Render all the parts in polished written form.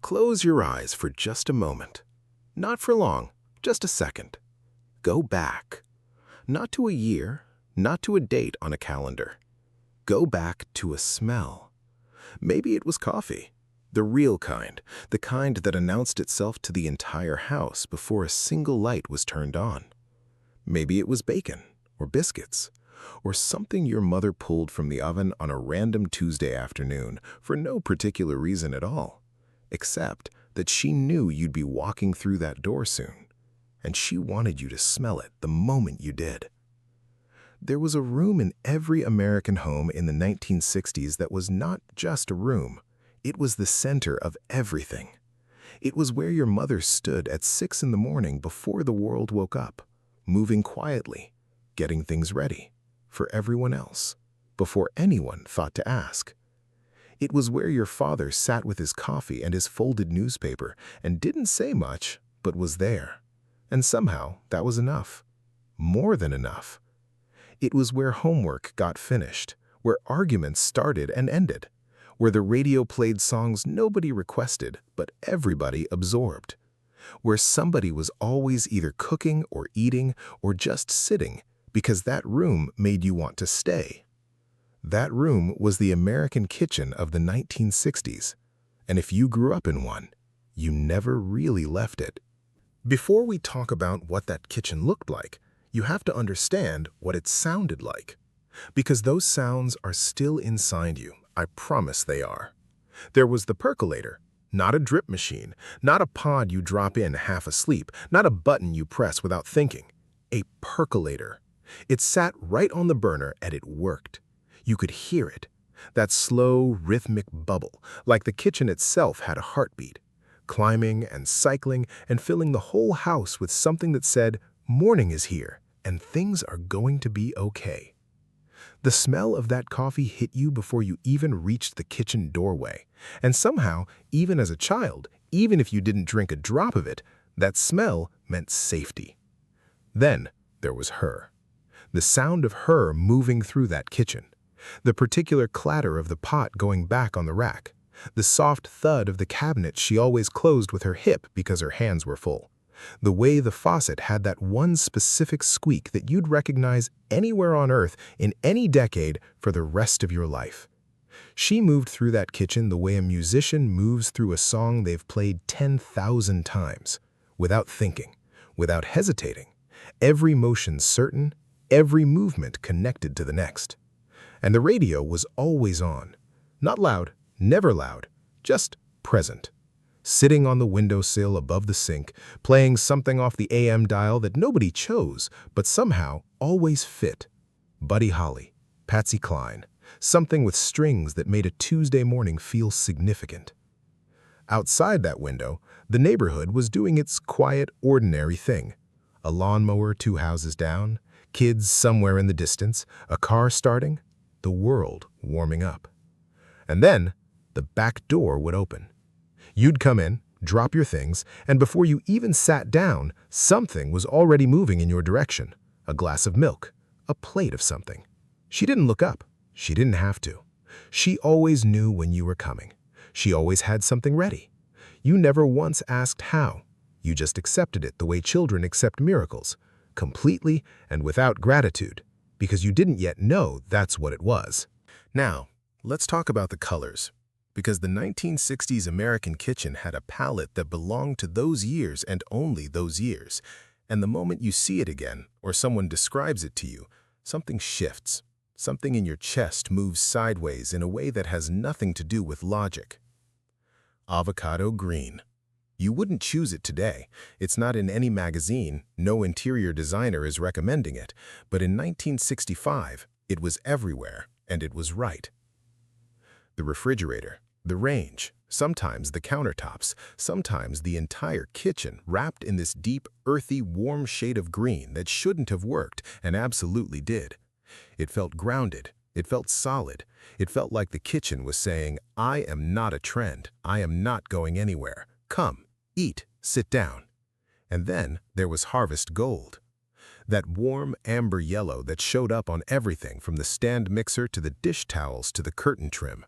Close your eyes for just a moment. Not for long, just a second. Go back. Not to a year, not to a date on a calendar. Go back to a smell. Maybe it was coffee, the real kind, the kind that announced itself to the entire house before a single light was turned on. Maybe it was bacon or biscuits, or something your mother pulled from the oven on a random Tuesday afternoon for no particular reason at all, except that she knew you'd be walking through that door soon, and she wanted you to smell it the moment you did. There was a room in every American home in the 1960s that was not just a room. It was the center of everything. It was where your mother stood at 6 in the morning before the world woke up, moving quietly, getting things ready for everyone else, before anyone thought to ask. It was where your father sat with his coffee and his folded newspaper and didn't say much, but was there. And somehow that was enough. More than enough. It was where homework got finished, where arguments started and ended, where the radio played songs nobody requested but everybody absorbed, where somebody was always either cooking or eating or just sitting because that room made you want to stay. That room was the American kitchen of the 1960s, and if you grew up in one, you never really left it. Before we talk about what that kitchen looked like, you have to understand what it sounded like. Because those sounds are still inside you, I promise they are. There was the percolator, not a drip machine, not a pod you drop in half asleep, not a button you press without thinking. A percolator. It sat right on the burner and it worked. You could hear it, that slow, rhythmic bubble, like the kitchen itself had a heartbeat, climbing and cycling and filling the whole house with something that said, "Morning is here, and things are going to be okay." The smell of that coffee hit you before you even reached the kitchen doorway, and somehow, even as a child, even if you didn't drink a drop of it, that smell meant safety. Then there was her. The sound of her moving through that kitchen. The particular clatter of the pot going back on the rack. The soft thud of the cabinet she always closed with her hip because her hands were full. The way the faucet had that one specific squeak that you'd recognize anywhere on earth in any decade for the rest of your life. She moved through that kitchen the way a musician moves through a song they've played 10,000 times, without thinking, without hesitating, every motion certain, every movement connected to the next. And the radio was always on. Not loud, never loud, just present. Sitting on the windowsill above the sink, playing something off the AM dial that nobody chose, but somehow always fit. Buddy Holly, Patsy Cline, something with strings that made a Tuesday morning feel significant. Outside that window, the neighborhood was doing its quiet, ordinary thing. A lawnmower 2 houses down, kids somewhere in the distance, a car starting, the world warming up. And then, the back door would open. You'd come in, drop your things, and before you even sat down, something was already moving in your direction. A glass of milk, a plate of something. She didn't look up. She didn't have to. She always knew when you were coming. She always had something ready. You never once asked how. You just accepted it the way children accept miracles, completely and without gratitude, because you didn't yet know that's what it was. Now, let's talk about the colors. Because the 1960s American kitchen had a palette that belonged to those years and only those years. And the moment you see it again, or someone describes it to you, something shifts. Something in your chest moves sideways in a way that has nothing to do with logic. Avocado green. You wouldn't choose it today. It's not in any magazine, no interior designer is recommending it, but in 1965, it was everywhere, and it was right. The refrigerator, the range, sometimes the countertops, sometimes the entire kitchen wrapped in this deep, earthy, warm shade of green that shouldn't have worked and absolutely did. It felt grounded. It felt solid. It felt like the kitchen was saying, "I am not a trend. I am not going anywhere. Come, eat, sit down." And then there was Harvest Gold. That warm amber yellow that showed up on everything from the stand mixer to the dish towels to the curtain trim.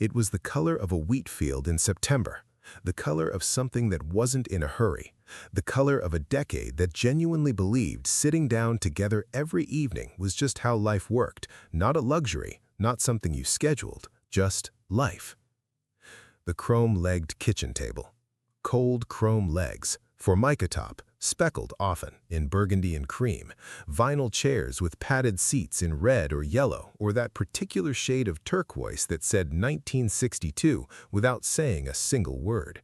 It was the color of a wheat field in September, The color of something that wasn't in a hurry. The color of a decade that genuinely believed sitting down together every evening was just how life worked, not a luxury, not something you scheduled, just life. The chrome-legged kitchen table. Cold chrome legs, formica top, speckled often in burgundy and cream, vinyl chairs with padded seats in red or yellow or that particular shade of turquoise that said 1962 without saying a single word.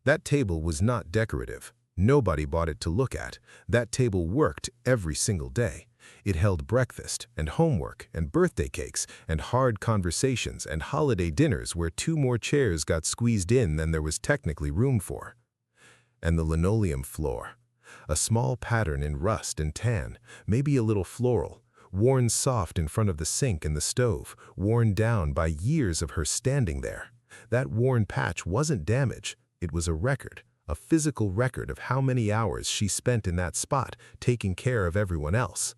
That table was not decorative. Nobody bought it to look at. That table worked every single day. It held breakfast and homework and birthday cakes and hard conversations and holiday dinners where 2 more chairs got squeezed in than there was technically room for. And the linoleum floor. A small pattern in rust and tan, maybe a little floral, worn soft in front of the sink and the stove, worn down by years of her standing there. That worn patch wasn't damage. It was a record, a physical record of how many hours she spent in that spot taking care of everyone else.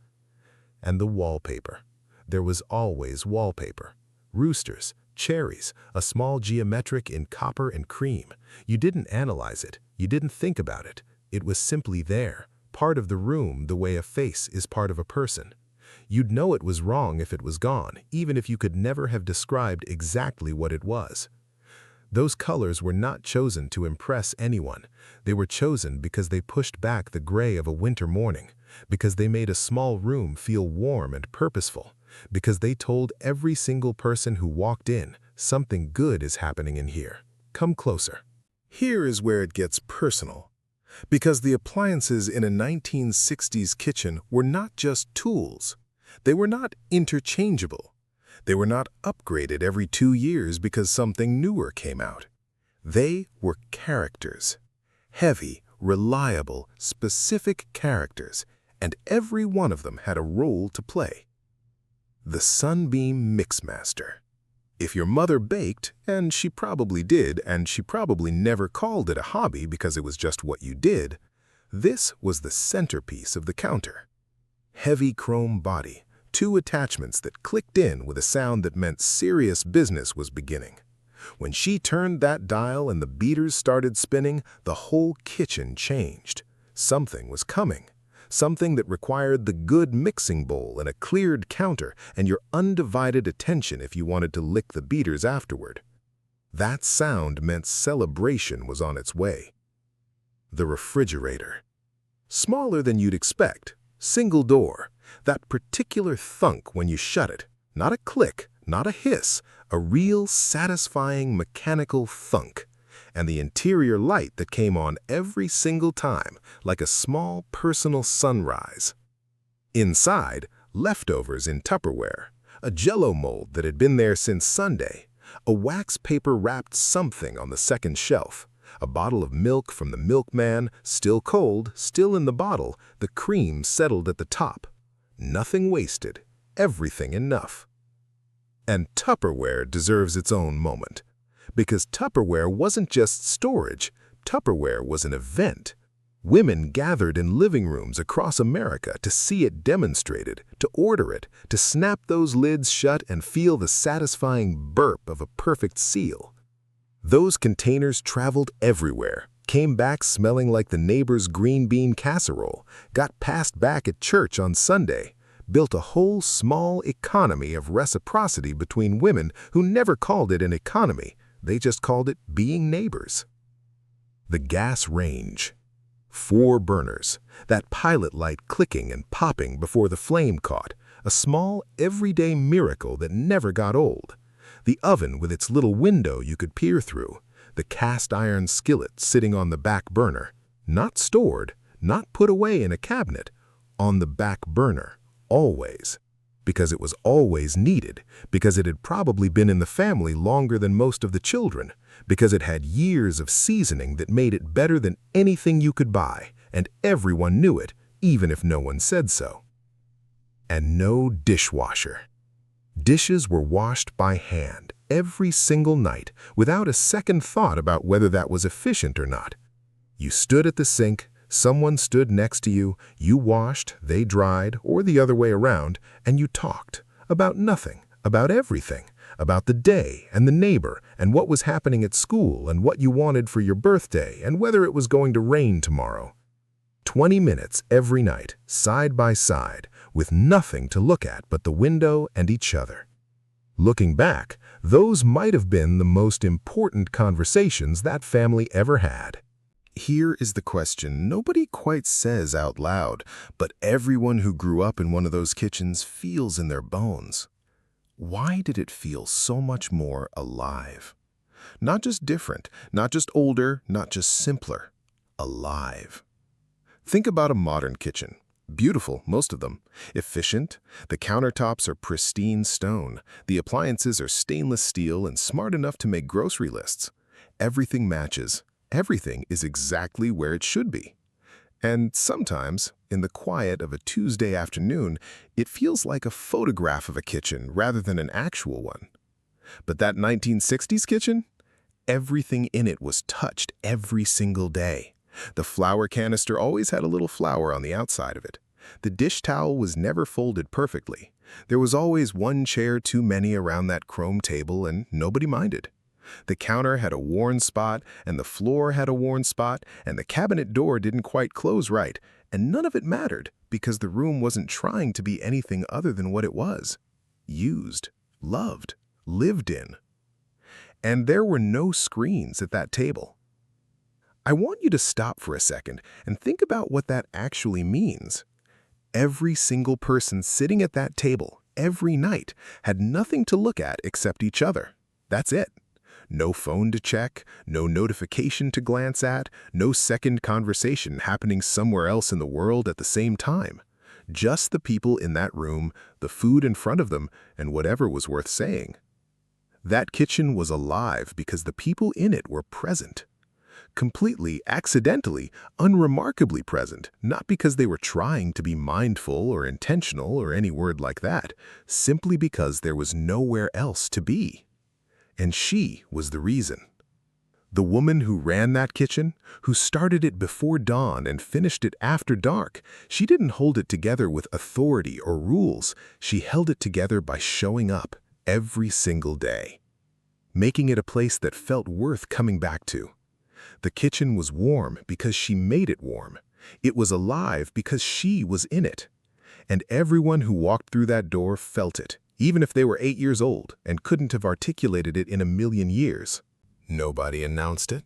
And the wallpaper. There was always wallpaper. Roosters, cherries, a small geometric in copper and cream. You didn't analyze it. You didn't think about it. It was simply there, part of the room the way a face is part of a person. You'd know it was wrong if it was gone, even if you could never have described exactly what it was. Those colors were not chosen to impress anyone. They were chosen because they pushed back the gray of a winter morning, because they made a small room feel warm and purposeful, because they told every single person who walked in, something good is happening in here. Come closer. Here is where it gets personal. Because the appliances in a 1960s kitchen were not just tools. They were not interchangeable. They were not upgraded every 2 years because something newer came out. They were characters. Heavy, reliable, specific characters, and every one of them had a role to play. The Sunbeam Mixmaster. If your mother baked, and she probably did, and she probably never called it a hobby because it was just what you did, this was the centerpiece of the counter. Heavy chrome body, 2 attachments that clicked in with a sound that meant serious business was beginning. When she turned that dial and the beaters started spinning, the whole kitchen changed. Something was coming. Something that required the good mixing bowl and a cleared counter and your undivided attention if you wanted to lick the beaters afterward. That sound meant celebration was on its way. The refrigerator. Smaller than you'd expect. Single door. That particular thunk when you shut it. Not a click, not a hiss. A real satisfying mechanical thunk. And the interior light that came on every single time, like a small personal sunrise. Inside, leftovers in Tupperware, a Jell-O mold that had been there since Sunday, a wax paper wrapped something on the second shelf, a bottle of milk from the milkman, still cold, still in the bottle, the cream settled at the top. Nothing wasted, everything enough. And Tupperware deserves its own moment. Because Tupperware wasn't just storage, Tupperware was an event. Women gathered in living rooms across America to see it demonstrated, to order it, to snap those lids shut and feel the satisfying burp of a perfect seal. Those containers traveled everywhere, came back smelling like the neighbor's green bean casserole, got passed back at church on Sunday, built a whole small economy of reciprocity between women who never called it an economy. They just called it being neighbors. The gas range. 4 burners, that pilot light clicking and popping before the flame caught, a small, everyday miracle that never got old. The oven with its little window you could peer through, the cast iron skillet sitting on the back burner, not stored, not put away in a cabinet, on the back burner, always. Because it was always needed, because it had probably been in the family longer than most of the children, because it had years of seasoning that made it better than anything you could buy, and everyone knew it, even if no one said so. And no dishwasher. Dishes were washed by hand every single night without a second thought about whether that was efficient or not. You stood at the sink, someone stood next to you, you washed, they dried, or the other way around, and you talked about nothing, about everything, about the day and the neighbor and what was happening at school and what you wanted for your birthday and whether it was going to rain tomorrow. 20 minutes every night, side by side, with nothing to look at but the window and each other. Looking back, those might have been the most important conversations that family ever had. Here is the question nobody quite says out loud, but everyone who grew up in one of those kitchens feels in their bones. Why did it feel so much more alive? Not just different, not just older, not just simpler. Alive. Think about a modern kitchen. Beautiful, most of them. Efficient. The countertops are pristine stone. The appliances are stainless steel and smart enough to make grocery lists. Everything matches. Everything is exactly where it should be. And sometimes, in the quiet of a Tuesday afternoon, it feels like a photograph of a kitchen rather than an actual one. But that 1960s kitchen? Everything in it was touched every single day. The flour canister always had a little flour on the outside of it. The dish towel was never folded perfectly. There was always one chair too many around that chrome table, and nobody minded. The counter had a worn spot, and the floor had a worn spot, and the cabinet door didn't quite close right, and none of it mattered because the room wasn't trying to be anything other than what it was. Used, loved, lived in. And there were no screens at that table. I want you to stop for a second and think about what that actually means. Every single person sitting at that table, every night, had nothing to look at except each other. That's it. No phone to check, no notification to glance at, no second conversation happening somewhere else in the world at the same time. Just the people in that room, the food in front of them, and whatever was worth saying. That kitchen was alive because the people in it were present. Completely, accidentally, unremarkably present, not because they were trying to be mindful or intentional or any word like that, simply because there was nowhere else to be. And she was the reason. The woman who ran that kitchen, who started it before dawn and finished it after dark, she didn't hold it together with authority or rules. She held it together by showing up every single day, making it a place that felt worth coming back to. The kitchen was warm because she made it warm. It was alive because she was in it. And everyone who walked through that door felt it, even if they were 8 years old and couldn't have articulated it in a million years. Nobody announced it.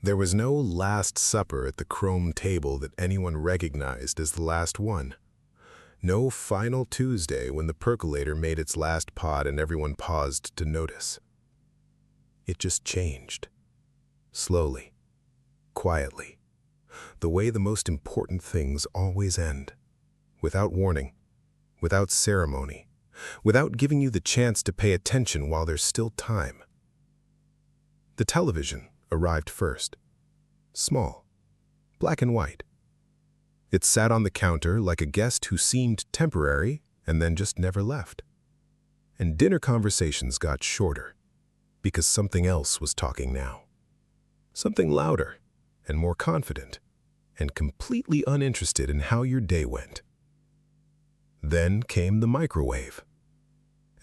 There was no Last Supper at the chrome table that anyone recognized as the last one. No final Tuesday when the percolator made its last pot and everyone paused to notice. It just changed. Slowly, quietly, the way the most important things always end. Without warning, without ceremony, without giving you the chance to pay attention while there's still time. The television arrived first. Small, black and white. It sat on the counter like a guest who seemed temporary and then just never left. And dinner conversations got shorter because something else was talking now. Something louder and more confident and completely uninterested in how your day went. Then came the microwave.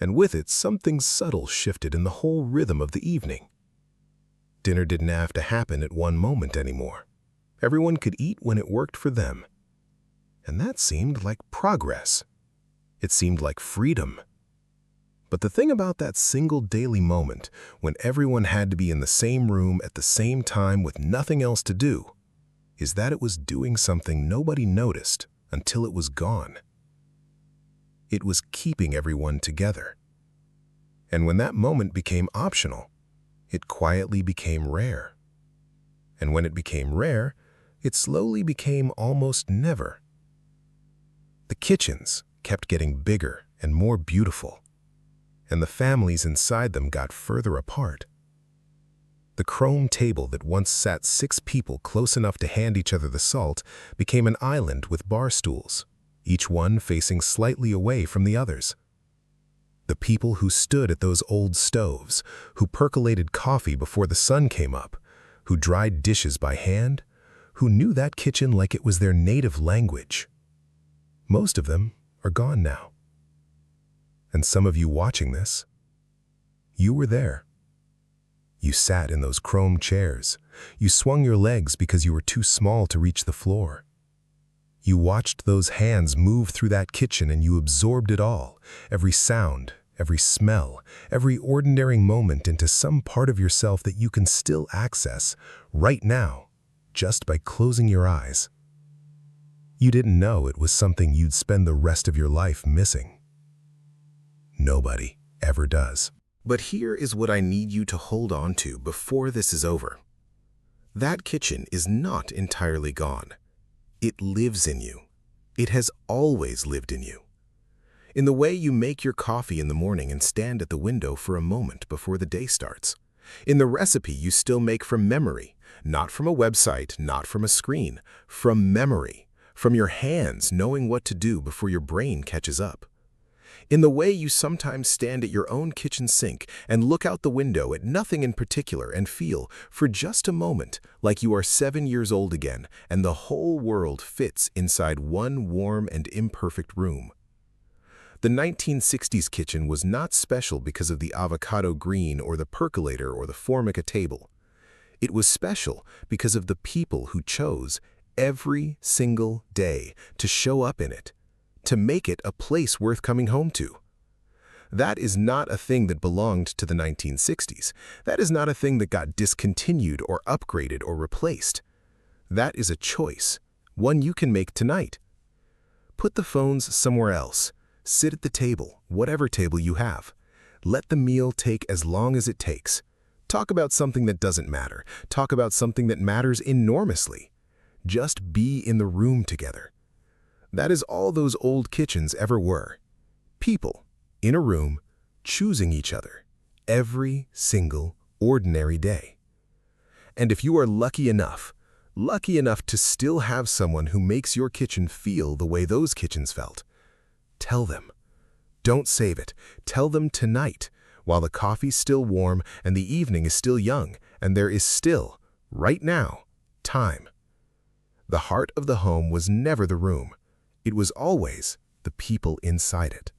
And with it, something subtle shifted in the whole rhythm of the evening. Dinner didn't have to happen at one moment anymore. Everyone could eat when it worked for them. And that seemed like progress. It seemed like freedom. But the thing about that single daily moment, when everyone had to be in the same room at the same time with nothing else to do, is that it was doing something nobody noticed until it was gone. It was keeping everyone together. And when that moment became optional, it quietly became rare. And when it became rare, it slowly became almost never. The kitchens kept getting bigger and more beautiful, and the families inside them got further apart. The chrome table that once sat 6 people close enough to hand each other the salt became an island with bar stools, each one facing slightly away from the others. The people who stood at those old stoves, who percolated coffee before the sun came up, who dried dishes by hand, who knew that kitchen like it was their native language. Most of them are gone now. And some of you watching this, You were there. You sat in those chrome chairs. You swung your legs because you were too small to reach the floor. You watched those hands move through that kitchen and you absorbed it all, every sound, every smell, every ordinary moment into some part of yourself that you can still access right now, just by closing your eyes. You didn't know it was something you'd spend the rest of your life missing. Nobody ever does. But here is what I need you to hold on to before this is over. That kitchen is not entirely gone. It lives in you. It has always lived in you. In the way you make your coffee in the morning and stand at the window for a moment before the day starts. In the recipe you still make from memory, not from a website, not from a screen, from memory, from your hands knowing what to do before your brain catches up. In the way you sometimes stand at your own kitchen sink and look out the window at nothing in particular and feel, for just a moment, like you are 7 years old again and the whole world fits inside one warm and imperfect room. The 1960s kitchen was not special because of the avocado green or the percolator or the Formica table. It was special because of the people who chose every single day to show up in it, to make it a place worth coming home to. That is not a thing that belonged to the 1960s. That is not a thing that got discontinued or upgraded or replaced. That is a choice, one you can make tonight. Put the phones somewhere else. Sit at the table, whatever table you have. Let the meal take as long as it takes. Talk about something that doesn't matter. Talk about something that matters enormously. Just be in the room together. That is all those old kitchens ever were. People in a room choosing each other every single ordinary day. And if you are lucky enough to still have someone who makes your kitchen feel the way those kitchens felt, tell them. Don't save it. Tell them tonight, while the coffee's still warm and the evening is still young, and there is still, right now, time. The heart of the home was never the room. It was always the people inside it.